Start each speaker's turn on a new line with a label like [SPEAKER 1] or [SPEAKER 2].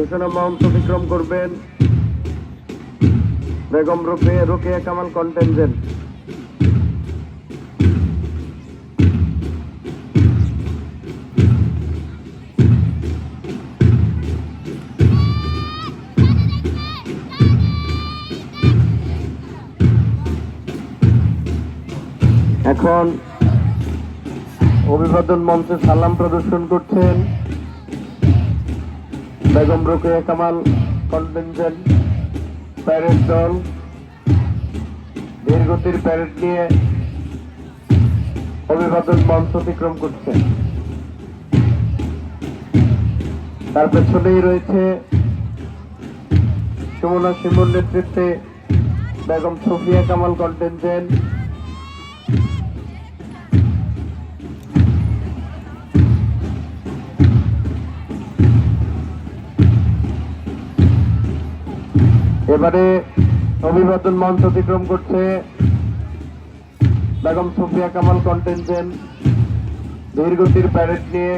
[SPEAKER 1] ঘোষণা মঞ্চ অতিক্রম করবেন বেগম রোকেয়া কামাল কন্টিনজেন্ট। এখন অভিবাদন মঞ্চে সালাম প্রদর্শন করছেন বেগম রোকেয়া কামাল কন্টিনজেন্ট প্যারেড দল। ধীরগতির প্যারেড নিয়ে অভিবাদন মঞ্চ অতিক্রম করছে। তার পেছনেই রয়েছে সুমনা শিমুর নেতৃত্বে বেগম সুফিয়া কামাল কন্টিনজেন্ট। এবারে অভিবাদন মঞ্চ অতিক্রম করছে বেগম সুফিয়া কামাল কন্টিনজেন্ট ধীরগতির প্যারেড নিয়ে।